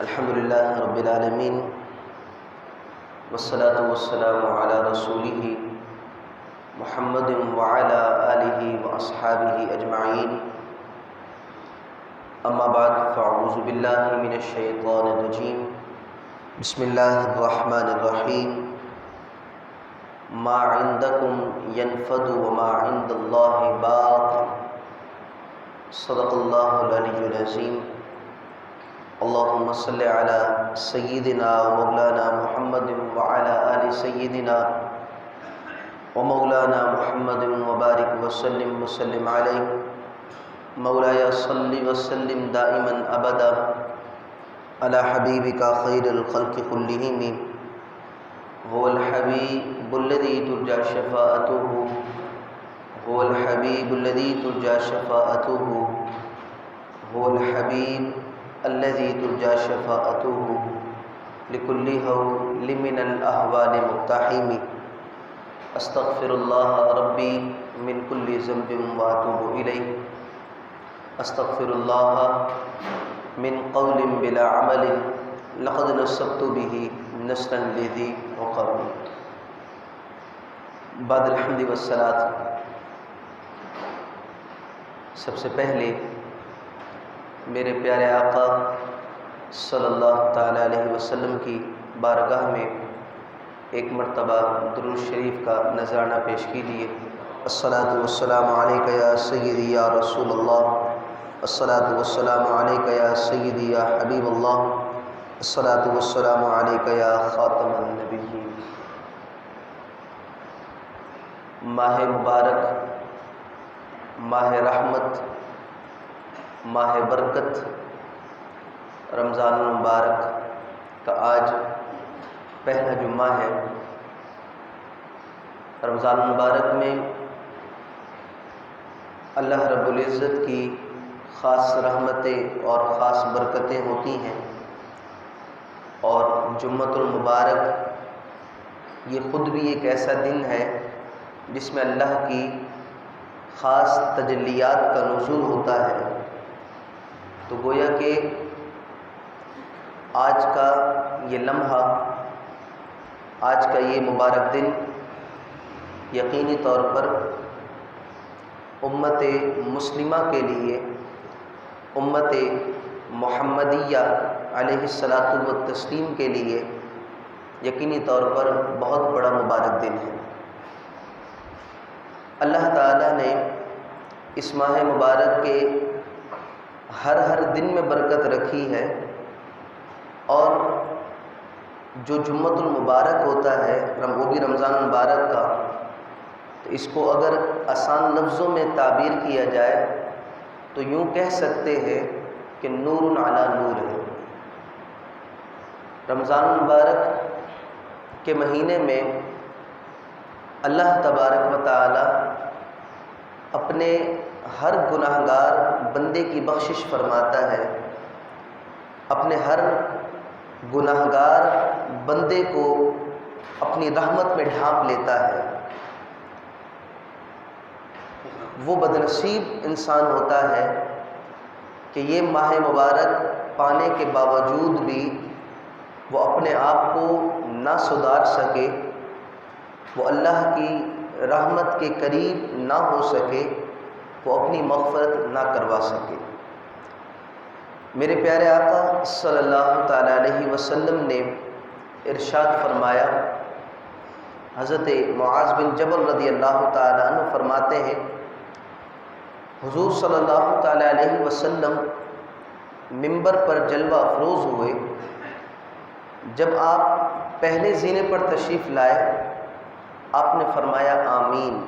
الحمد لله رب العالمين والصلاة والسلام على رسوله محمد وعلى آله وأصحابه أجمعين أما بعد فأعوذ بالله من الشيطان الرجيم بسم الله الرحمن الرحيم ما عندكم ينفد وما عند الله باق صدق الله العلي العظيم اللهم صل على سيدنا ومولانا محمد وعلى آل سيدنا ومولانا محمد وبارك وسلم عليه مولاي صل وسلم دائما أبدا على حبيبك خير الخلق كلهم هو الحبيب الذي ترجى شفاعته هو الحبيب الذي ترجى شفاعته هو الحبيب الذي ترجى شفاعته لكل هول من الأهوال مقتحم استغفر الله ربي من كل ذنب واتوب إليه استغفر الله من قول بلا عمل لقد نسبت به نسلا لذي وقرن بعد الحمد والصلاۃ۔ سب سے پہلے میرے پیارے آقا صلی اللہ تعالی علیہ وسلم کی بارگاہ میں ایک مرتبہ درود شریف کا نذرانہ پیش کیجیے۔ الصلاۃ والسلام علیک یا سیدی یا رسول اللہ، الصلاۃ والسلام علیک یا سیدی یا حبیب اللہ، الصلاۃ والسلام علیک یا خاتم النبیین۔ ماہ مبارک، ماہ رحمت، ماہ برکت رمضان المبارک کا آج پہلا جمعہ ہے۔ رمضان المبارک میں اللہ رب العزت کی خاص رحمتیں اور خاص برکتیں ہوتی ہیں، اور جمعۃ المبارک یہ خود بھی ایک ایسا دن ہے جس میں اللہ کی خاص تجلیات کا نزول ہوتا ہے۔ تو گویا کہ آج کا یہ لمحہ، آج کا یہ مبارک دن یقینی طور پر امت مسلمہ کے لیے، امت محمدیہ علیہ الصلاۃ والتسلیم کے لیے یقینی طور پر بہت بڑا مبارک دن ہے۔ اللہ تعالیٰ نے اس ماہ مبارک کے ہر دن میں برکت رکھی ہے، اور جو جمعۃ المبارک ہوتا ہے وہ بھی رمضان المبارک کا، تو اس کو اگر آسان لفظوں میں تعبیر کیا جائے تو یوں کہہ سکتے ہیں کہ نور علی نور ہے۔ رمضان المبارک کے مہینے میں اللہ تبارک و تعالی اپنے ہر گناہگار بندے کی بخشش فرماتا ہے، اپنے ہر گناہگار بندے کو اپنی رحمت میں ڈھانپ لیتا ہے۔ وہ بدنصیب انسان ہوتا ہے کہ یہ ماہ مبارک پانے کے باوجود بھی وہ اپنے آپ کو نہ سدھار سکے، وہ اللہ کی رحمت کے قریب نہ ہو سکے، وہ اپنی مغفرت نہ کروا سکے۔ میرے پیارے آقا صلی اللہ تعالی علیہ وسلم نے ارشاد فرمایا، حضرت معاذ بن جبل رضی اللہ تعالی عنہ فرماتے ہیں، حضور صلی اللہ تعالی علیہ وسلم منبر پر جلوہ افروز ہوئے۔ جب آپ پہلے زینے پر تشریف لائے، آپ نے فرمایا آمین۔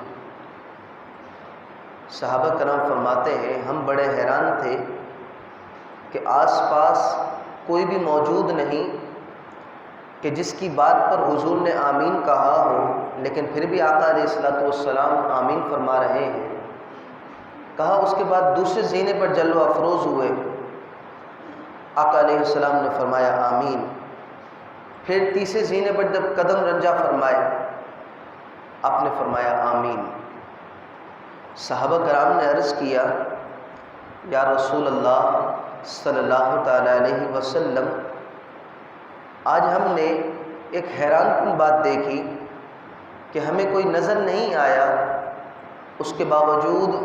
صحابہ کرام فرماتے ہیں ہم بڑے حیران تھے کہ آس پاس کوئی بھی موجود نہیں کہ جس کی بات پر حضور نے آمین کہا ہو، لیکن پھر بھی آقا علیہ الصلوۃ والسلام آمین فرما رہے ہیں۔ کہا اس کے بعد دوسرے زینے پر جلوہ افروز ہوئے، آقا علیہ السلام نے فرمایا آمین۔ پھر تیسرے زینے پر جب قدم رنجا فرمائے، آپ نے فرمایا آمین۔ صحابہ کرام نے عرض کیا یا رسول اللہ صلی اللہ تعالی علیہ وسلم آج ہم نے ایک حیران کن بات دیکھی کہ ہمیں کوئی نظر نہیں آیا، اس کے باوجود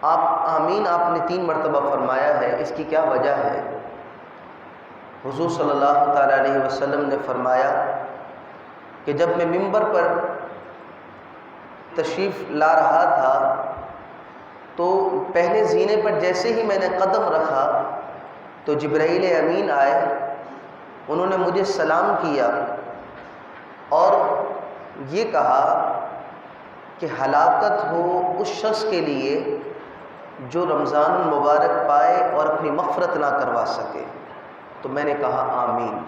آمین آپ نے 3 مرتبہ فرمایا ہے۔ اس کی کیا وجہ ہے؟ حضور صلی اللہ تعالیٰ علیہ وسلم نے فرمایا کہ جب میں ممبر پر تشریف لا رہا تھا تو پہلے زینے پر جیسے ہی میں نے قدم رکھا تو جبرائیل امین آئے، انہوں نے مجھے سلام کیا اور یہ کہا کہ ہلاکت ہو اس شخص کے لیے جو رمضان المبارک پائے اور اپنی مغفرت نہ کروا سکے۔ تو میں نے کہا آمین۔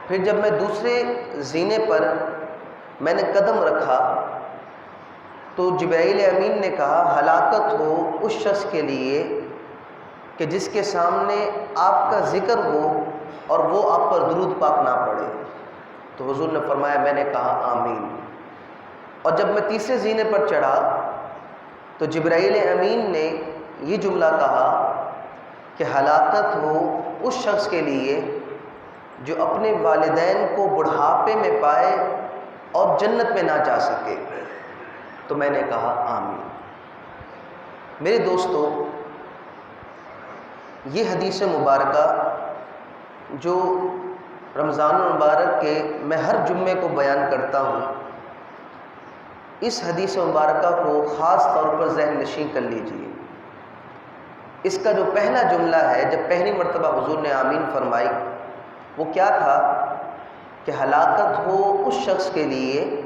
پھر جب میں دوسرے زینے پر میں نے قدم رکھا تو جبرائیل امین نے کہا ہلاکت ہو اس شخص کے لیے کہ جس کے سامنے آپ کا ذکر ہو اور وہ آپ پر درود پاک نہ پڑھے۔ تو حضور نے فرمایا، میں نے کہا آمین۔ اور جب میں تیسرے زینے پر چڑھا تو جبرائیل امین نے یہ جملہ کہا کہ ہلاکت ہو اس شخص کے لیے جو اپنے والدین کو بڑھاپے میں پائے اور جنت میں نہ جا سکے۔ تو میں نے کہا آمین۔ میرے دوستو، یہ حدیث مبارکہ جو رمضان المبارک کے میں ہر جمعے کو بیان کرتا ہوں، اس حدیث مبارکہ کو خاص طور پر ذہن نشین کر لیجئے۔ اس کا جو پہلا جملہ ہے، جب پہلی مرتبہ حضور نے آمین فرمائی، وہ کیا تھا کہ ہلاکت ہو اس شخص کے لیے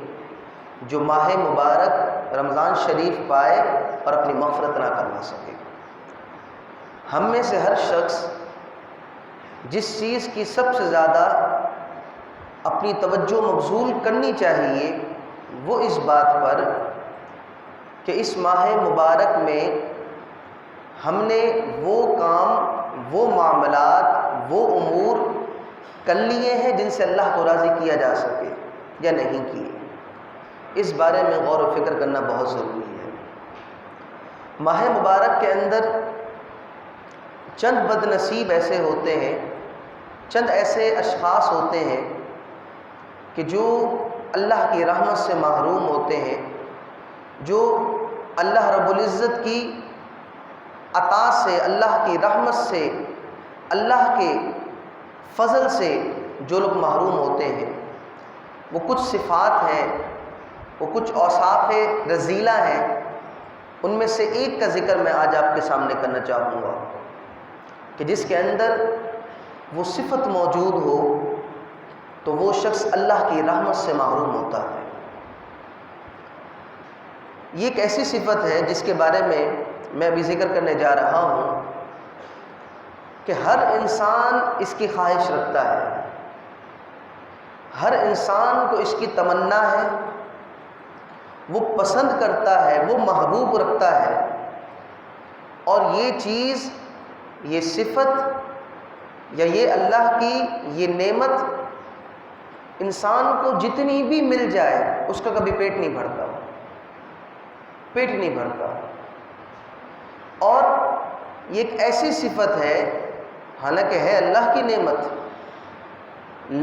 جو ماہ مبارک رمضان شریف پائے اور اپنی مغفرت نہ کروا سکے۔ ہم میں سے ہر شخص جس چیز کی سب سے زیادہ اپنی توجہ مبذول کرنی چاہیے وہ اس بات پر کہ اس ماہ مبارک میں ہم نے وہ کام، وہ معاملات، وہ امور کر لیے ہیں جن سے اللہ کو راضی کیا جا سکے یا نہیں کیے۔ اس بارے میں غور و فکر کرنا بہت ضروری ہے۔ ماہ مبارک کے اندر چند بد نصیب ایسے ہوتے ہیں، چند ایسے اشخاص ہوتے ہیں کہ جو اللہ کی رحمت سے محروم ہوتے ہیں، جو اللہ رب العزت کی عطا سے، اللہ کی رحمت سے، اللہ کے فضل سے جو لوگ محروم ہوتے ہیں۔ وہ کچھ صفات ہیں، وہ کچھ اوصاف رذیلہ ہیں، ان میں سے ایک کا ذکر میں آج آپ کے سامنے کرنا چاہوں گا کہ جس کے اندر وہ صفت موجود ہو تو وہ شخص اللہ کی رحمت سے محروم ہوتا ہے۔ یہ ایک ایسی صفت ہے جس کے بارے میں میں ابھی ذکر کرنے جا رہا ہوں کہ ہر انسان اس کی خواہش رکھتا ہے، ہر انسان کو اس کی تمنا ہے، وہ پسند کرتا ہے، وہ محبوب رکھتا ہے، اور یہ چیز، یہ صفت یا یہ اللہ کی یہ نعمت انسان کو جتنی بھی مل جائے اس کا کبھی پیٹ نہیں بھرتا، پیٹ نہیں بھرتا۔ اور یہ ایک ایسی صفت ہے، حالانکہ ہے اللہ کی نعمت،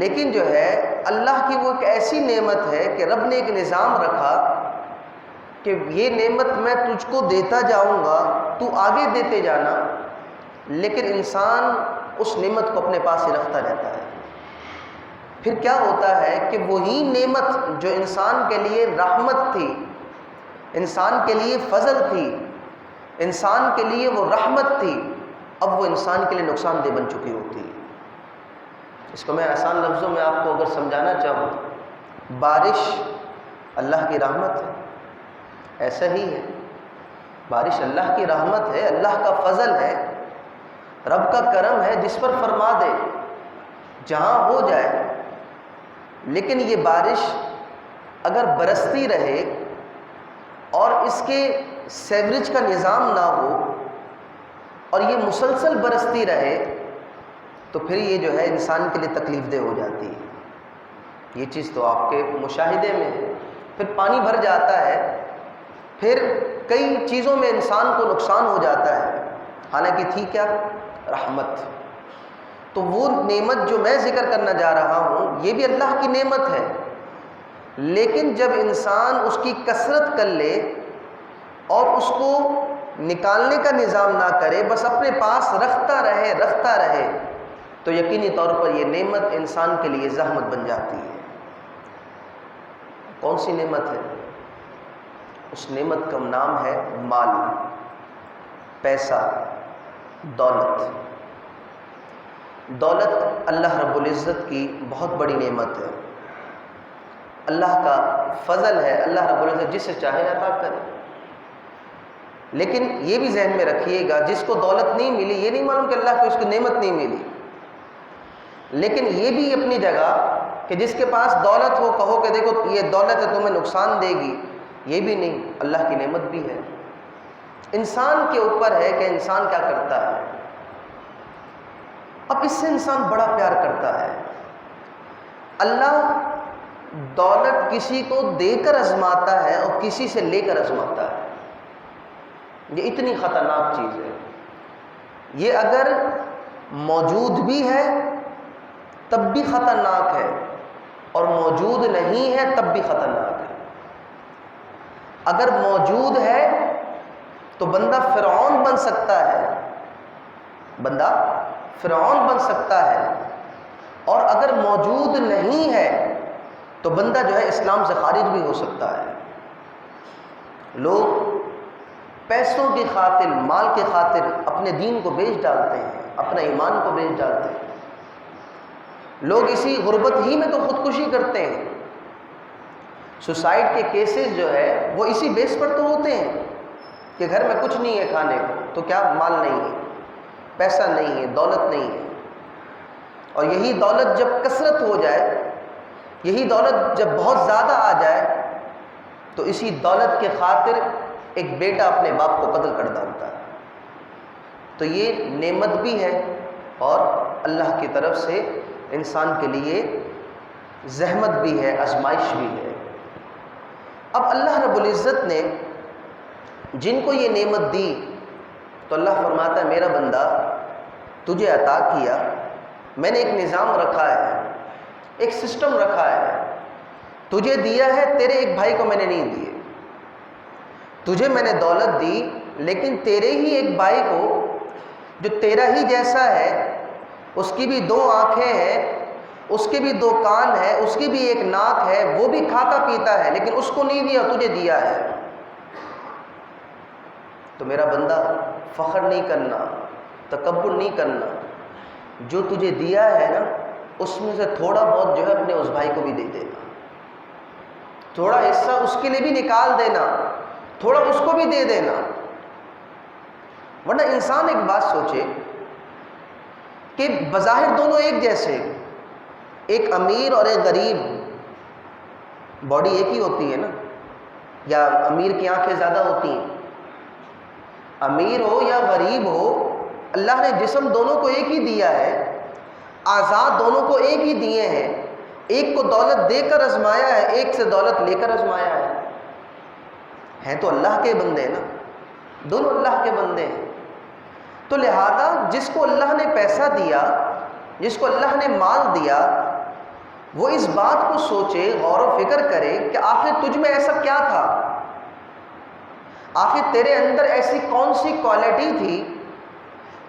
لیکن جو ہے اللہ کی وہ ایک ایسی نعمت ہے کہ رب نے ایک نظام رکھا کہ یہ نعمت میں تجھ کو دیتا جاؤں گا، تو آگے دیتے جانا، لیکن انسان اس نعمت کو اپنے پاس ہی رکھتا رہتا ہے۔ پھر کیا ہوتا ہے کہ وہی نعمت جو انسان کے لیے رحمت تھی، انسان کے لیے فضل تھی، انسان کے لیے وہ رحمت تھی، اب وہ انسان کے لیے نقصان دہ بن چکی ہوتی ہے۔ اس کو میں آسان لفظوں میں آپ کو اگر سمجھانا چاہوں، بارش اللہ کی رحمت ہے، ایسا ہی ہے، بارش اللہ کی رحمت ہے، اللہ کا فضل ہے، رب کا کرم ہے جس پر فرما دے جہاں ہو جائے۔ لیکن یہ بارش اگر برستی رہے اور اس کے سیوریج کا نظام نہ ہو اور یہ مسلسل برستی رہے تو پھر یہ جو ہے انسان کے لیے تکلیف دہ ہو جاتی ہے۔ یہ چیز تو آپ کے مشاہدے میں ہے۔ پھر پانی بھر جاتا ہے، پھر کئی چیزوں میں انسان کو نقصان ہو جاتا ہے، حالانکہ تھی کیا؟ رحمت۔ تو وہ نعمت جو میں ذکر کرنا جا رہا ہوں یہ بھی اللہ کی نعمت ہے، لیکن جب انسان اس کی کثرت کر لے اور اس کو نکالنے کا نظام نہ کرے، بس اپنے پاس رکھتا رہے تو یقینی طور پر یہ نعمت انسان کے لیے زحمت بن جاتی ہے۔ کون سی نعمت ہے؟ اس نعمت کا نام ہے مال، پیسہ، دولت۔ دولت اللہ رب العزت کی بہت بڑی نعمت ہے، اللہ کا فضل ہے، اللہ رب العزت جسے چاہے عطا کرے۔ لیکن یہ بھی ذہن میں رکھیے گا، جس کو دولت نہیں ملی یہ نہیں معلوم کہ اللہ کو اس کو نعمت نہیں ملی، لیکن یہ بھی اپنی جگہ کہ جس کے پاس دولت ہو کہو کہ دیکھو یہ دولت ہے تمہیں نقصان دے گی، یہ بھی نہیں، اللہ کی نعمت بھی ہے۔ انسان کے اوپر ہے کہ انسان کیا کرتا ہے۔ اب اس سے انسان بڑا پیار کرتا ہے۔ اللہ دولت کسی کو دے کر آزماتا ہے اور کسی سے لے کر آزماتا ہے، یہ اتنی خطرناک چیز ہے۔ یہ اگر موجود بھی ہے تب بھی خطرناک ہے، اور موجود نہیں ہے تب بھی خطرناک ہے۔ اگر موجود ہے تو بندہ فرعون بن سکتا ہے، بندہ فرعون بن سکتا ہے، اور اگر موجود نہیں ہے تو بندہ جو ہے اسلام سے خارج بھی ہو سکتا ہے۔ لوگ پیسوں کی خاطر، مال کی خاطر اپنے دین کو بیچ ڈالتے ہیں، اپنا ایمان کو بیچ ڈالتے ہیں۔ لوگ اسی غربت ہی میں تو خودکشی کرتے ہیں۔ سوسائڈ کے کیسز جو ہے وہ اسی بیس پر تو ہوتے ہیں کہ گھر میں کچھ نہیں ہے کھانے کو، تو کیا مال نہیں ہے، پیسہ نہیں ہے، دولت نہیں ہے۔ اور یہی دولت جب کثرت ہو جائے، یہی دولت جب بہت زیادہ آ جائے تو اسی دولت کے خاطر ایک بیٹا اپنے باپ کو قتل کر ڈالتا ہے۔ تو یہ نعمت بھی ہے اور اللہ کی طرف سے انسان کے لیے زحمت بھی ہے، آزمائش بھی ہے۔ اب اللہ رب العزت نے جن کو یہ نعمت دی تو اللہ فرماتا ہے میرا بندہ تجھے عطا کیا، میں نے ایک نظام رکھا ہے، ایک سسٹم رکھا ہے، تجھے دیا ہے، تیرے ایک بھائی کو میں نے نہیں دیے۔ تجھے میں نے دولت دی لیکن تیرے ہی ایک بھائی کو جو تیرا ہی جیسا ہے، اس کی بھی 2 آنکھیں ہیں، اس کے بھی 2 کان ہیں، اس کی بھی ایک ناک ہے، وہ بھی کھاتا پیتا ہے، لیکن اس کو نہیں دیا، تجھے دیا ہے۔ تو میرا بندہ فخر نہیں کرنا، تکبر نہیں کرنا، جو تجھے دیا ہے نا اس میں سے تھوڑا بہت جو ہے اپنے اس بھائی کو بھی دے دینا، تھوڑا حصہ اس کے لیے بھی نکال دینا، تھوڑا اس کو بھی دے دینا۔ ورنہ انسان ایک بات سوچے کہ بظاہر دونوں ایک جیسے، ایک امیر اور ایک غریب، باڈی ایک ہی ہوتی ہے نا، یا امیر کی آنکھیں زیادہ ہوتی ہیں؟ امیر ہو یا غریب ہو، اللہ نے جسم دونوں کو ایک ہی دیا ہے، آزاد دونوں کو ایک ہی دیے ہیں، ایک کو دولت دے کر آزمایا ہے، ایک سے دولت لے کر آزمایا ہے۔ ہیں تو اللہ کے بندے نا، دونوں اللہ کے بندے ہیں۔ تو لہذا جس کو اللہ نے پیسہ دیا، جس کو اللہ نے مال دیا، وہ اس بات کو سوچے، غور و فکر کرے کہ آخر تجھ میں ایسا کیا تھا، آخر تیرے اندر ایسی کون سی کوالٹی تھی،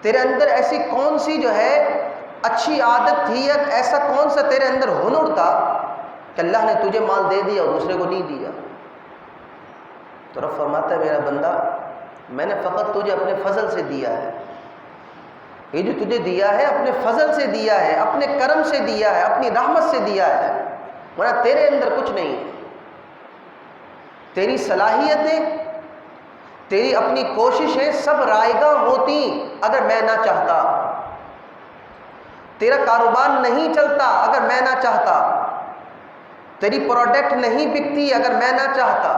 تیرے اندر ایسی کون سی جو ہے اچھی عادت تھی، یا ایسا کون سا تیرے اندر ہنر تھا کہ اللہ نے تجھے مال دے دیا اور دوسرے کو نہیں دیا۔ تو رب فرماتا ہے میرا بندہ میں نے فقط تجھے اپنے فضل سے دیا ہے، یہ جو تجھے دیا ہے اپنے فضل سے دیا ہے، اپنے کرم سے دیا ہے، اپنی رحمت سے دیا ہے، ورنہ تیرے اندر کچھ نہیں ہے۔ تیری صلاحیتیں، تیری اپنی کوششیں سب رائگاں ہوتی اگر میں نہ چاہتا، تیرا کاروبار نہیں چلتا اگر میں نہ چاہتا، تیری پروڈکٹ نہیں بکتی اگر میں نہ چاہتا،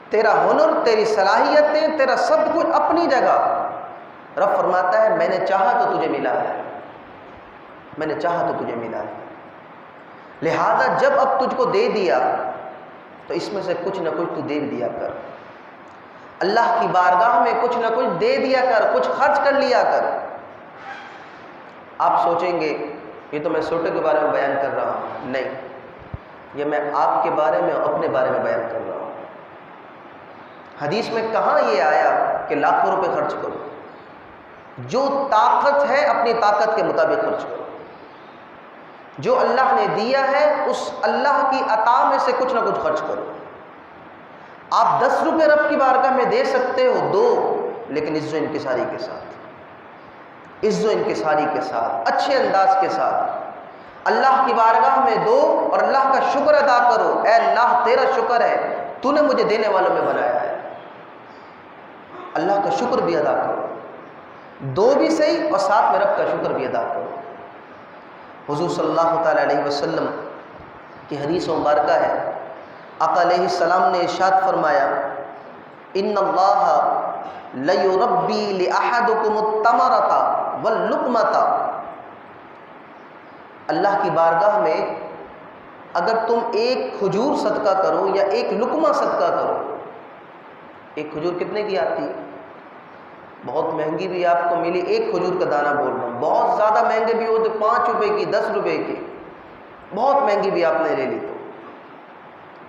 تیرا ہنر، تیری صلاحیتیں، تیرا سب کچھ اپنی جگہ۔ رب فرماتا ہے میں نے چاہا تو تجھے ملا ہے، میں نے چاہا تو تجھے ملا ہے، لہذا جب اب تجھ کو دے دیا تو اس میں سے کچھ نہ کچھ تو دے دیا کر، اللہ کی بارگاہ میں کچھ نہ کچھ دے دیا کر، کچھ خرچ کر لیا کر۔ آپ سوچیں گے یہ تو میں سوٹے کے بارے میں بیان کر رہا ہوں، نہیں، یہ میں آپ کے بارے میں اپنے بارے میں بیان کر رہا ہوں۔ حدیث میں کہاں یہ آیا کہ لاکھوں روپے خرچ کرو؟ جو طاقت ہے اپنی طاقت کے مطابق خرچ کرو، جو اللہ نے دیا ہے اس اللہ کی عطا میں سے کچھ نہ کچھ خرچ کرو۔ آپ 10 روپے رب کی بارگاہ میں دے سکتے ہو، دو، لیکن عز و انکساری کے ساتھ، عز و انکساری کے ساتھ، اچھے انداز کے ساتھ اللہ کی بارگاہ میں دو اور اللہ کا شکر ادا کرو، اے اللہ تیرا شکر ہے تو نے مجھے دینے والوں میں بنایا ہے، اللہ کا شکر بھی ادا کرو، دو بھی صحیح اور ساتھ میں رب کا شکر بھی ادا کرو۔ حضور صلی اللہ تعالیٰ علیہ وسلم کی حدیث مبارکہ ہے، آقا علیہ السلام نے ارشاد فرمایا، ان اللہ لیربی لأحدکم التمرۃ واللقمۃ، اللہ کی بارگاہ میں اگر تم ایک کھجور صدقہ کرو یا ایک لقمہ صدقہ کرو، ایک کھجور کتنے کی آتی ہے؟ بہت مہنگی بھی آپ کو ملی، ایک کھجور کا دانہ بول رہا ہوں، بہت زیادہ مہنگے بھی ہوتے 5 روپے کی، 10 روپے کی، بہت مہنگی بھی آپ نے لے لی، تو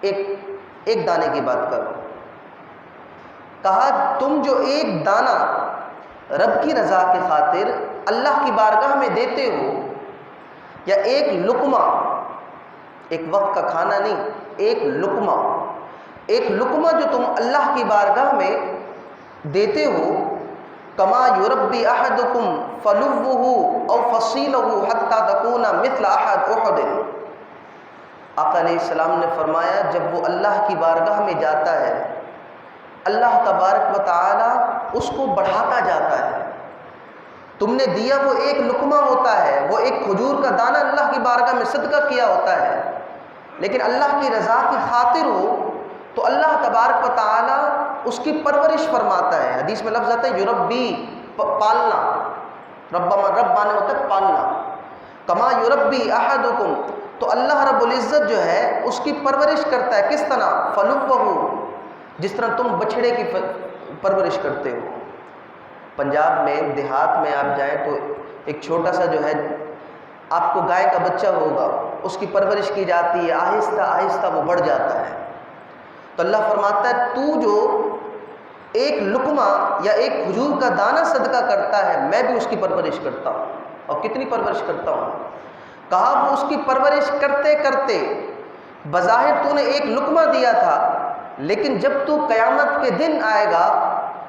ایک دانے کی بات کرو۔ کہا تم جو ایک دانہ رب کی رضا کے خاطر اللہ کی بارگاہ میں دیتے ہو، یا ایک لقمہ، ایک وقت کا کھانا نہیں، ایک لقمہ جو تم اللہ کی بارگاہ میں دیتے ہو، کما یربی احدکم فلوہ او فصیلہ حتی تکون مثل احد احد، آقا علیہ السلام نے فرمایا جب وہ اللہ کی بارگاہ میں جاتا ہے، اللہ تبارک و تعالی اس کو بڑھاتا جاتا ہے۔ تم نے دیا وہ ایک لقمہ ہوتا ہے، وہ ایک کھجور کا دانہ اللہ کی بارگاہ میں صدقہ کیا ہوتا ہے، لیکن اللہ کی رضا کی خاطر ہو تو اللہ تبارک و تعالی اس کی پرورش فرماتا ہے۔ حدیث میں لفظ آتا ہے یربی، پالنا، رب مانے ہوتا ہے پالنا، کما یربی احدکم، تو اللہ رب العزت جو ہے اس کی پرورش کرتا ہے، کس طرح؟ فلوہ، جس طرح تم بچھڑے کی پرورش کرتے ہو۔ پنجاب میں دیہات میں آپ جائیں تو ایک چھوٹا سا جو ہے آپ کو گائے کا بچہ ہوگا، اس کی پرورش کی جاتی ہے، آہستہ آہستہ وہ بڑھ جاتا ہے۔ تو اللہ فرماتا ہے تو جو ایک لقمہ یا ایک کھجور کا دانہ صدقہ کرتا ہے، میں بھی اس کی پرورش کرتا ہوں، اور کتنی پرورش کرتا ہوں؟ کہا وہ اس کی پرورش کرتے کرتے بظاہر تو نے ایک لقمہ دیا تھا، لیکن جب تو قیامت کے دن آئے گا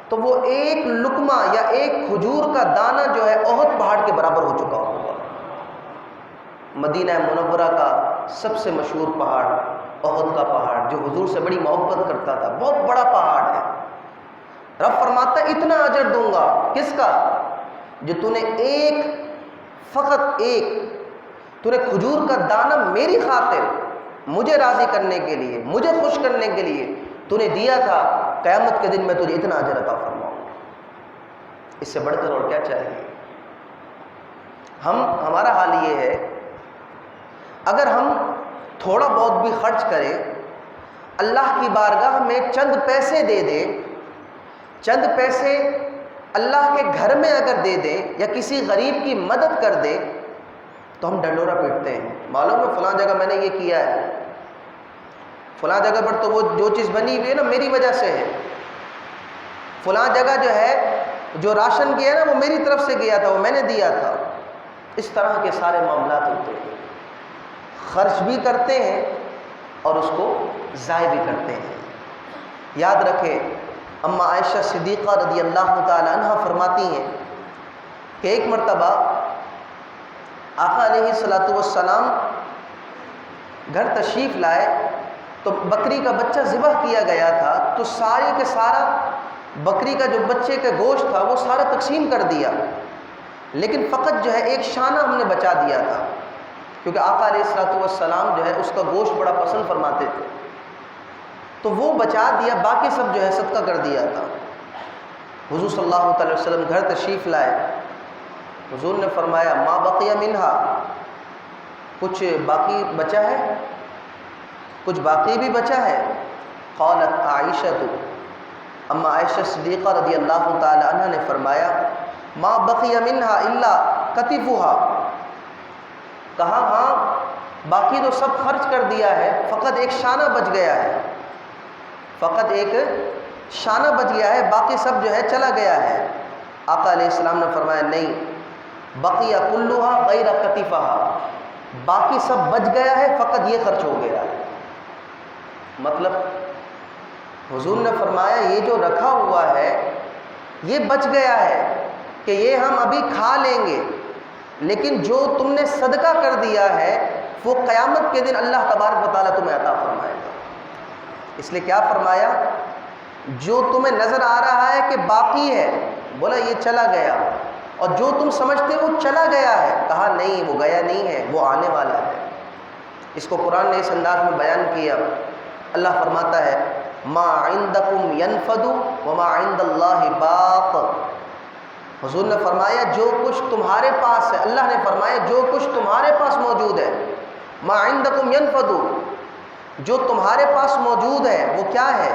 تو وہ ایک لقمہ یا ایک کھجور کا دانہ جو ہے احد پہاڑ کے برابر ہو چکا ہوگا۔ مدینہ منورہ کا سب سے مشہور پہاڑ احد کا پہاڑ، جو حضور سے بڑی محبت کرتا تھا، بہت بڑا پہاڑ ہے۔ رب فرماتا ہے اتنا اجر دوں گا، کس کا؟ جو تو نے ایک، فقط ایک، تو نے کھجور کا دانہ میری خاطر، مجھے راضی کرنے کے لیے، مجھے خوش کرنے کے لیے تو نے دیا تھا، قیامت کے دن میں تجھے اتنا اجر عطا فرماؤں۔ اس سے بڑھ کر اور کیا چاہیے؟ ہمارا حال یہ ہے، اگر ہم تھوڑا بہت بھی خرچ کریں، اللہ کی بارگاہ میں چند پیسے دے دیں، چند پیسے اللہ کے گھر میں اگر دے دیں یا کسی غریب کی مدد کر دیں تو ہم ڈنڈورا پیٹتے ہیں، معلوم ہے فلاں جگہ میں نے یہ کیا ہے، فلاں جگہ پر تو وہ جو چیز بنی ہوئی ہے نا میری وجہ سے ہے، فلاں جگہ جو ہے جو راشن گیا نا وہ میری طرف سے گیا تھا، وہ میں نے دیا تھا۔ اس طرح کے سارے معاملات ہوتے ہیں، خرچ بھی کرتے ہیں اور اس کو ضائع بھی کرتے ہیں۔ یاد رکھیں اما عائشہ صدیقہ رضی اللہ تعالی عنہ فرماتی ہیں کہ ایک مرتبہ آقا علیہ السلام گھر تشریف لائے تو بکری کا بچہ ذبح کیا گیا تھا، تو سارے کے سارا بکری کا جو بچے کا گوشت تھا وہ سارا تقسیم کر دیا، لیکن فقط جو ہے ایک شانہ ہم نے بچا دیا تھا، کیونکہ آقا علیہ السلام جو ہے اس کا گوشت بڑا پسند فرماتے تھے، تو وہ بچا دیا، باقی سب جو ہے صدقہ کر دیا تھا۔ حضور صلی اللہ علیہ وسلم گھر تشریف لائے، حضور نے فرمایا ما بقی منہا، کچھ باقی بچا ہے؟ کچھ باقی بھی بچا ہے؟ قالت عائشہ، اما عائشہ صدیقہ رضی اللہ تعالی عنہ نے فرمایا ما بقی منہا الا قطیفہا، کہا ہاں باقی تو سب خرچ کر دیا ہے، فقط ایک شانہ بچ گیا ہے، فقط ایک شانہ بچ گیا ہے، باقی سب جو ہے چلا گیا ہے۔ آقا علیہ السلام نے فرمایا نہیں، بقی کلھا غیر قطیفہا، باقی سب بچ گیا ہے، فقط یہ خرچ ہو گیا ہے۔ مطلب حضور نے فرمایا یہ جو رکھا ہوا ہے یہ بچ گیا ہے کہ یہ ہم ابھی کھا لیں گے، لیکن جو تم نے صدقہ کر دیا ہے وہ قیامت کے دن اللہ تبارک و تعالیٰ تمہیں عطا فرمائے گا۔ اس لیے کیا فرمایا؟ جو تمہیں نظر آ رہا ہے کہ باقی ہے، بولا یہ چلا گیا، اور جو تم سمجھتے وہ چلا گیا ہے، کہا نہیں وہ گیا نہیں ہے، وہ آنے والا ہے۔ اس کو قرآن نے اس انداز میں بیان کیا، اللہ فرماتا ہے ما عندکم ینفد وما عند اللہ باق۔ حضور نے فرمایا جو کچھ تمہارے پاس ہے، اللہ نے فرمایا جو کچھ تمہارے پاس موجود ہے، ما عندکم ینفد، جو تمہارے پاس موجود ہے وہ کیا ہے؟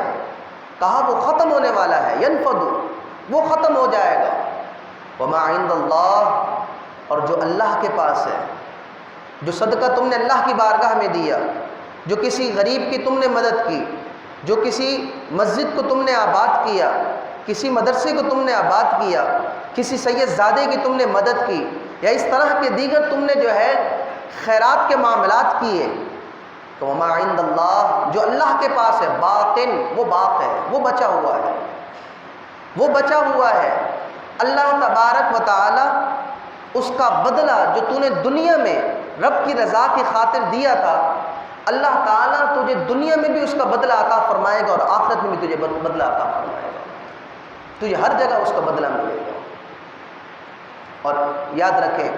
کہا وہ ختم ہونے والا ہے، ینفد وہ ختم ہو جائے گا، وما عند اللہ، اور جو اللہ کے پاس ہے، جو صدقہ تم نے اللہ کی بارگاہ میں دیا، جو کسی غریب کی تم نے مدد کی، جو کسی مسجد کو تم نے آباد کیا، کسی مدرسے کو تم نے آباد کیا، کسی سید زادے کی تم نے مدد کی، یا اس طرح کے دیگر تم نے جو ہے خیرات کے معاملات کیے، تو وما عند اللہ، جو اللہ کے پاس ہے، باقٍ، وہ باق ہے، وہ بچا ہوا ہے، وہ بچا ہوا ہے۔ اللہ تبارک و تعالی اس کا بدلہ جو تو نے دنیا میں رب کی رضا کی خاطر دیا تھا، اللہ تعالیٰ تجھے دنیا میں بھی اس کا بدلہ عطا فرمائے گا، اور آخرت میں بھی تجھے بدلہ عطا فرمائے گا، تجھے ہر جگہ اس کا بدلہ ملے گا۔ اور یاد رکھیں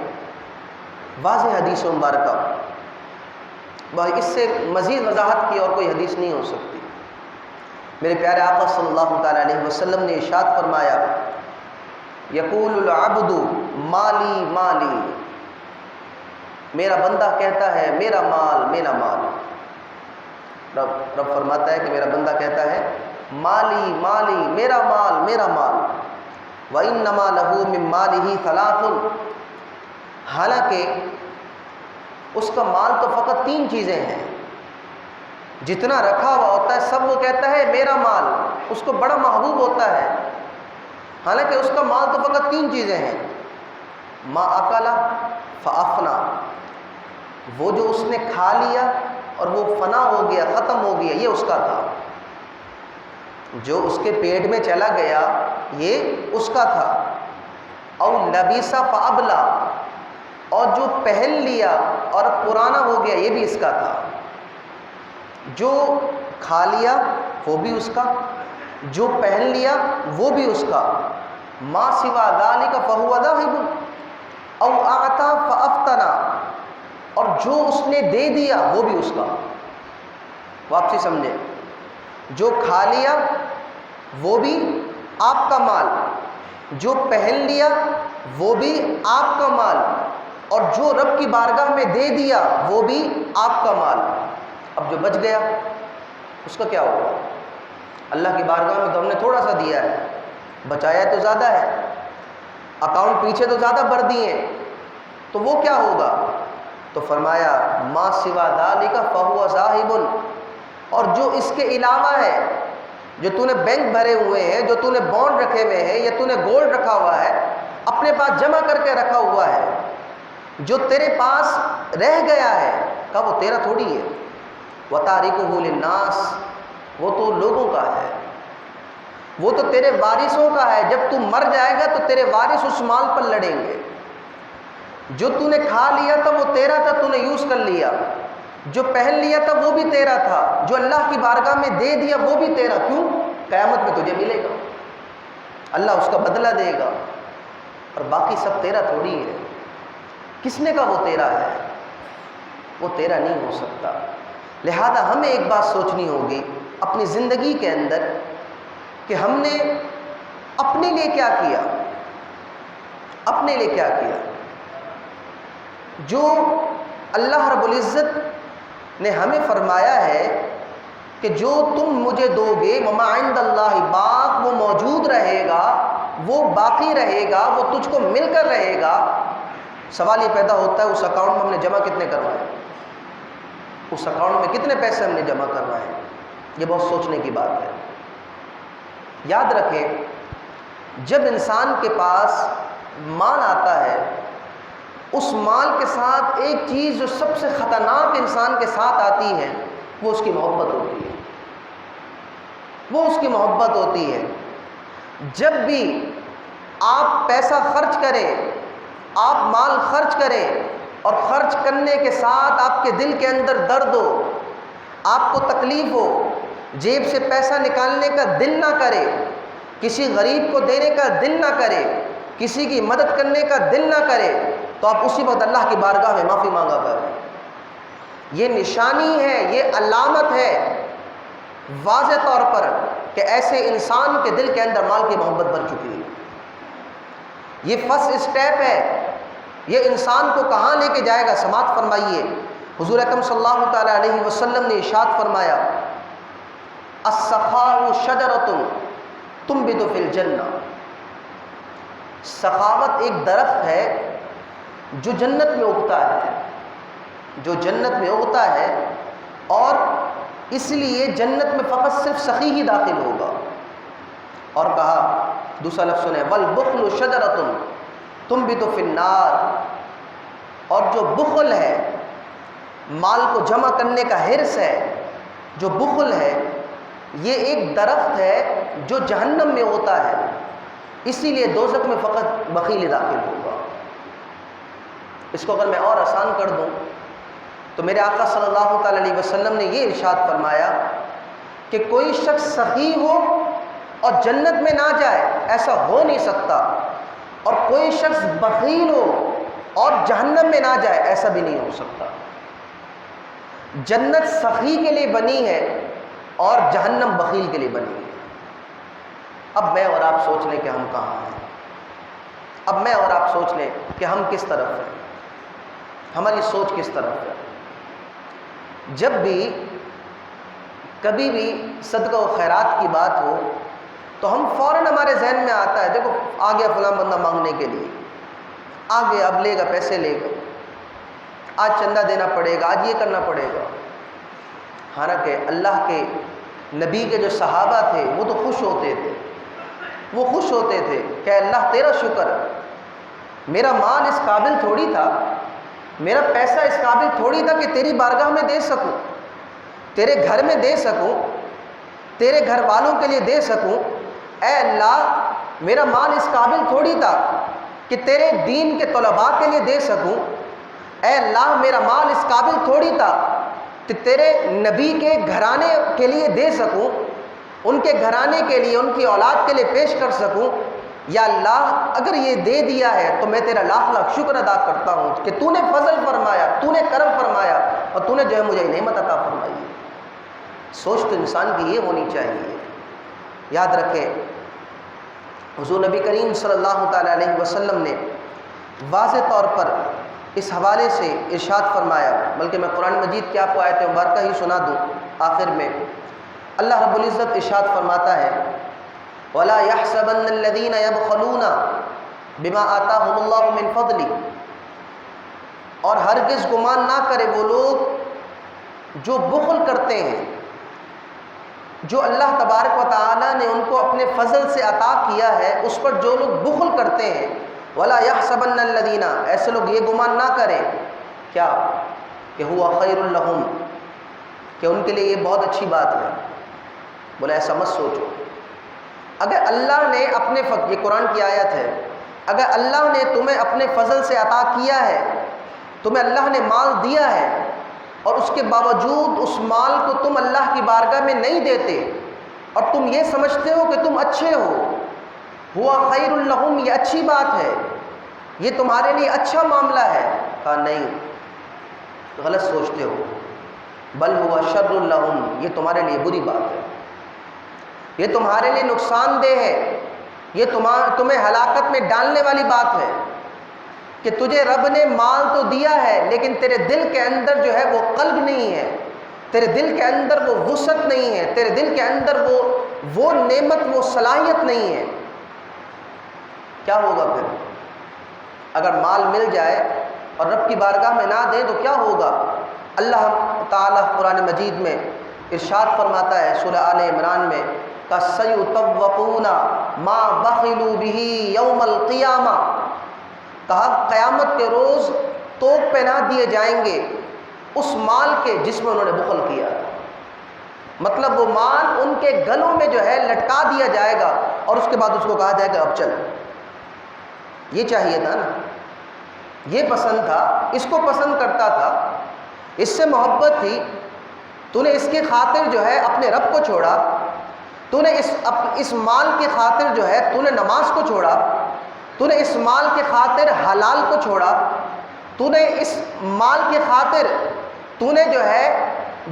واضح حدیث مبارکہ، اس سے مزید وضاحت کی اور کوئی حدیث نہیں ہو سکتی۔ میرے پیارے آقا صلی اللہ تعالیٰ علیہ وسلم نے ارشاد فرمایا یقول العبد مالی مالی، میرا بندہ کہتا ہے میرا مال میرا مال، رب فرماتا ہے کہ میرا بندہ کہتا ہے مالی مالی، میرا مال میرا مال، وَإِنَّمَا لَهُ مِن مَالِهِ ثَلَاثٌ، حالانکہ اس کا مال تو فقط 3 چیزیں ہیں، جتنا رکھا ہوا ہوتا ہے سب وہ کہتا ہے میرا مال، اس کو بڑا محبوب ہوتا ہے، حالانکہ اس کا مال تو فقط 3 چیزیں ہیں، ما اکل فافنا، وہ جو اس نے کھا لیا اور وہ فنا ہو گیا، ختم ہو گیا، یہ اس کا تھا، جو اس کے پیٹ میں چلا گیا یہ اس کا تھا، او لبیس فابلا، اور جو پہن لیا اور پرانا ہو گیا یہ بھی اس کا تھا، جو کھا لیا وہ بھی اس کا، جو پہن لیا وہ بھی اس کا، ما سوا ذالک فہو ذاہب، او اعطا فافتنا، اور جو اس نے دے دیا وہ بھی اس کا۔ واپسی سمجھے، جو کھا لیا وہ بھی آپ کا مال، جو پہن لیا وہ بھی آپ کا مال، اور جو رب کی بارگاہ میں دے دیا وہ بھی آپ کا مال۔ اب جو بچ گیا اس کا کیا ہوگا؟ اللہ کی بارگاہ میں تو ہم نے تھوڑا سا دیا ہے، بچایا تو زیادہ ہے، اکاؤنٹ پیچھے تو زیادہ بھر دیے، تو وہ کیا ہوگا؟ تو فرمایا ما سوا ذالک فہو ذاہب، اور جو اس کے علاوہ ہے، جو تو نے بینک بھرے ہوئے ہیں، جو تو نے بانڈ رکھے ہوئے ہیں، یا تو نے گولڈ رکھا ہوا ہے، اپنے پاس جمع کر کے رکھا ہوا ہے، جو تیرے پاس رہ گیا ہے، کہا وہ تیرا تھوڑی ہے، وَتَارِكُهُ لِلنَّاسِ، وہ تو لوگوں کا ہے، وہ تو تیرے وارثوں کا ہے، جب تو مر جائے گا تو تیرے وارث اس مال پر لڑیں گے، جو تو نے کھا لیا تھا وہ تیرا تھا، تو نے یوز کر لیا، جو پہن لیا تھا وہ بھی تیرا تھا، جو اللہ کی بارگاہ میں دے دیا وہ بھی تیرا، کیوں؟ قیامت میں تجھے ملے گا، اللہ اس کا بدلہ دے گا، اور باقی سب تیرا تھوڑی ہے، کس نے کہا وہ تیرا ہے؟ وہ تیرا نہیں ہو سکتا۔ لہذا ہمیں ایک بات سوچنی ہوگی اپنی زندگی کے اندر کہ ہم نے اپنے لیے کیا کیا، اپنے لیے کیا کیا، جو اللہ رب العزت نے ہمیں فرمایا ہے کہ جو تم مجھے دو گے وما عند اللہ باق، وہ موجود رہے گا، وہ باقی رہے گا، وہ تجھ کو مل کر رہے گا، سوال یہ پیدا ہوتا ہے اس اکاؤنٹ میں ہم نے جمع کتنے کروائے، اس اکاؤنٹ میں کتنے پیسے ہم نے جمع کروائے؟ یہ بہت سوچنے کی بات ہے۔ یاد رکھیں، جب انسان کے پاس مال آتا ہے، اس مال کے ساتھ ایک چیز جو سب سے خطرناک انسان کے ساتھ آتی ہے، وہ اس کی محبت ہوتی ہے، وہ اس کی محبت ہوتی ہے۔ جب بھی آپ پیسہ خرچ کریں، آپ مال خرچ کریں اور خرچ کرنے کے ساتھ آپ کے دل کے اندر درد ہو، آپ کو تکلیف ہو، جیب سے پیسہ نکالنے کا دل نہ کرے، کسی غریب کو دینے کا دل نہ کرے، کسی کی مدد کرنے کا دل نہ کرے، تو آپ اسی وقت اللہ کی بارگاہ میں معافی مانگا کریں۔ یہ نشانی ہے، یہ علامت ہے واضح طور پر کہ ایسے انسان کے دل کے اندر مال کی محبت بھر چکی ہے۔ یہ فرسٹ اسٹیپ ہے، یہ انسان کو کہاں لے کے جائے گا؟ سماعت فرمائیے، حضور اکرم صلی اللہ تعالی علیہ وسلم نے ارشاد فرمایا، السخاء شجرۃ تنبت فی الجنہ، سخاوت ایک درخت ہے جو جنت میں اگتا ہے، جو جنت میں اگتا ہے، اور اس لیے جنت میں فقط صرف سخی ہی داخل ہوگا۔ اور کہا، دوسرا لفظ سنیں، والبخل شجرۃ تنبت فی النار، اور جو بخل ہے، مال کو جمع کرنے کا حرص ہے، جو بخل ہے، یہ ایک درخت ہے جو جہنم میں ہوتا ہے، اسی لیے دوزخ میں فقط بخیل داخل ہوگا۔ اس کو اگر میں اور آسان کر دوں تو میرے آقا صلی اللہ تعالی علیہ وسلم نے یہ ارشاد فرمایا کہ کوئی شخص سخی ہو اور جنت میں نہ جائے، ایسا ہو نہیں سکتا، اور کوئی شخص بخیل ہو اور جہنم میں نہ جائے، ایسا بھی نہیں ہو سکتا۔ جنت سخی کے لیے بنی ہے اور جہنم بخیل کے لیے بنی ہے۔ اب میں اور آپ سوچ لیں کہ ہم کہاں ہیں، اب میں اور آپ سوچ لیں کہ ہم کس طرف ہیں، ہماری سوچ کس طرف ہے۔ جب بھی کبھی بھی صدقہ و خیرات کی بات ہو تو ہم فوراً ہمارے ذہن میں آتا ہے، دیکھو آ گیا فلاں بندہ مانگنے کے لیے، آ گیا، اب لے گا، پیسے لے گا، آج چندہ دینا پڑے گا، آج یہ کرنا پڑے گا۔ حالانکہ اللہ کے نبی کے جو صحابہ تھے وہ تو خوش ہوتے تھے، وہ خوش ہوتے تھے کہ اللہ تیرا شکر، میرا مال اس قابل تھوڑی تھا، میرا پیسہ اس قابل تھوڑی تھا کہ تیری بارگاہ میں دے سکوں، تیرے گھر میں دے سکوں، تیرے گھر والوں کے لیے دے سکوں۔ اے اللہ، میرا مال اس قابل تھوڑی تھا کہ تیرے دین کے طلباء کے لیے دے سکوں۔ اے اللہ، میرا مال اس قابل تھوڑی تھا کہ تیرے نبی کے گھرانے کے لیے دے سکوں، ان کے گھرانے کے لیے، ان کی اولاد کے لیے پیش کر سکوں۔ یا اللہ، اگر یہ دے دیا ہے تو میں تیرا لاکھ لاکھ شکر ادا کرتا ہوں کہ تو نے فضل فرمایا، تو نے کرم فرمایا، اور تو نے جو ہے مجھے نعمت عطا فرمائی ہے۔ سوچ تو انسان کی یہ ہونی چاہیے۔ یاد رکھیں، حضور نبی کریم صلی اللہ تعالی علیہ وسلم نے واضح طور پر اس حوالے سے ارشاد فرمایا، بلکہ میں قرآن مجید کی آپ کو آیت مبارکہ ہی سنا دوں آخر میں۔ اللہ رب العزت ارشاد فرماتا ہے، وَلَا يَحْسَبَنَّ الَّذِينَ يَبْخَلُونَ بِمَا آتَاهُمُ اللَّهُ مِنْ فَضْلِهِ، اور ہرگز گمان نہ کرے وہ لوگ جو بخل کرتے ہیں، جو اللہ تبارک و تعالی نے ان کو اپنے فضل سے عطا کیا ہے، اس پر جو لوگ بخل کرتے ہیں، وَلَا يَحْسَبَنَّ الَّذِينَ، ایسے لوگ یہ گمان نہ کریں کیا کہ هُوَ خَيْرٌ لَهُمْ، کہ ان کے لیے یہ بہت اچھی بات ہے۔ بولے ایسا مت سوچو، اگر اللہ نے اپنے یہ قرآن کی آیت ہے، اگر اللہ نے تمہیں اپنے فضل سے عطا کیا ہے، تمہیں اللہ نے مال دیا ہے، اور اس کے باوجود اس مال کو تم اللہ کی بارگاہ میں نہیں دیتے، اور تم یہ سمجھتے ہو کہ تم اچھے ہو، ہوا خیر لہم، یہ اچھی بات ہے، یہ تمہارے لیے اچھا معاملہ ہے، کہا نہیں، غلط سوچتے ہو، بل ہوا شر لہم، یہ تمہارے لیے بری بات ہے، یہ تمہارے لیے نقصان دہ ہے، یہ تمہیں ہلاکت میں ڈالنے والی بات ہے کہ تجھے رب نے مال تو دیا ہے لیکن تیرے دل کے اندر جو ہے وہ قلب نہیں ہے، تیرے دل کے اندر وہ وسعت نہیں ہے، تیرے دل کے اندر وہ نعمت، وہ صلاحیت نہیں ہے۔ کیا ہوگا پھر؟ اگر مال مل جائے اور رب کی بارگاہ میں نہ دے تو کیا ہوگا؟ اللہ تعالیٰ قرآن مجید میں ارشاد فرماتا ہے سورہ آل عمران میں سَيُطَوَّقُونَ مَا بَخِلُوا بِهِ يَوْمَ الْقِيَامَةِ، کہا قیامت کے روز توق پہنا دیے جائیں گے اس مال کے جس میں انہوں نے بخل کیا تھا۔ مطلب وہ مال ان کے گلوں میں جو ہے لٹکا دیا جائے گا اور اس کے بعد اس کو کہا جائے گا اب چل۔ یہ چاہیے تھا نا، یہ پسند تھا، اس کو پسند کرتا تھا، اس سے محبت تھی، تو نے اس کی خاطر جو ہے اپنے رب کو چھوڑا، تو نے اس مال کی خاطر جو ہے تو نے نماز کو چھوڑا، تو نے اس مال کی خاطر حلال کو چھوڑا، تو نے اس مال کی خاطر تو نے جو ہے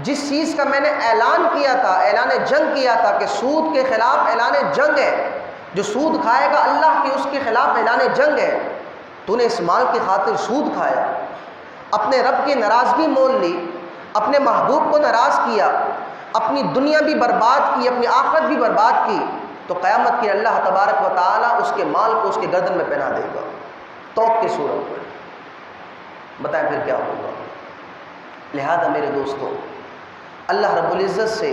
جس چیز کا میں نے اعلان کیا تھا، اعلان جنگ کیا تھا کہ سود کے خلاف اعلان جنگ ہے، جو سود کھائے گا اللہ کی اس کے خلاف اعلان جنگ ہے، تو نے اس مال کی خاطر سود کھایا، اپنے رب کی ناراضگی مول لی، اپنے محبوب کو ناراض کیا، اپنی دنیا بھی برباد کی، اپنی آخرت بھی برباد کی، تو قیامت کی اللہ تبارک و تعالیٰ اس کے مال کو اس کے گردن میں پہنا دے گا توق کی صورت میں۔ بتائیں پھر کیا ہوگا؟ لہذا میرے دوستو، اللہ رب العزت سے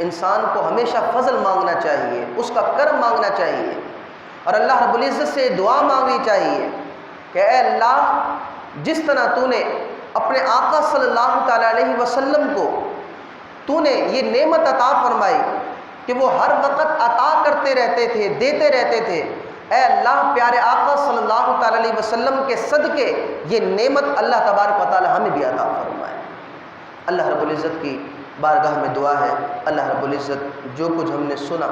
انسان کو ہمیشہ فضل مانگنا چاہیے، اس کا کرم مانگنا چاہیے، اور اللہ رب العزت سے دعا مانگنی چاہیے کہ اے اللہ، جس طرح تو نے اپنے آقا صلی اللہ تعالیٰ علیہ وسلم کو تو نے یہ نعمت عطا فرمائی کہ وہ ہر وقت عطا کرتے رہتے تھے، دیتے رہتے تھے، اے اللہ پیارے آقا صلی اللہ تعالیٰ علیہ وسلم کے صدقے یہ نعمت اللہ تبارک و تعالیٰ ہمیں بھی عطا فرمائے۔ اللہ رب العزت کی بارگاہ میں دعا ہے، اللہ رب العزت جو کچھ ہم نے سنا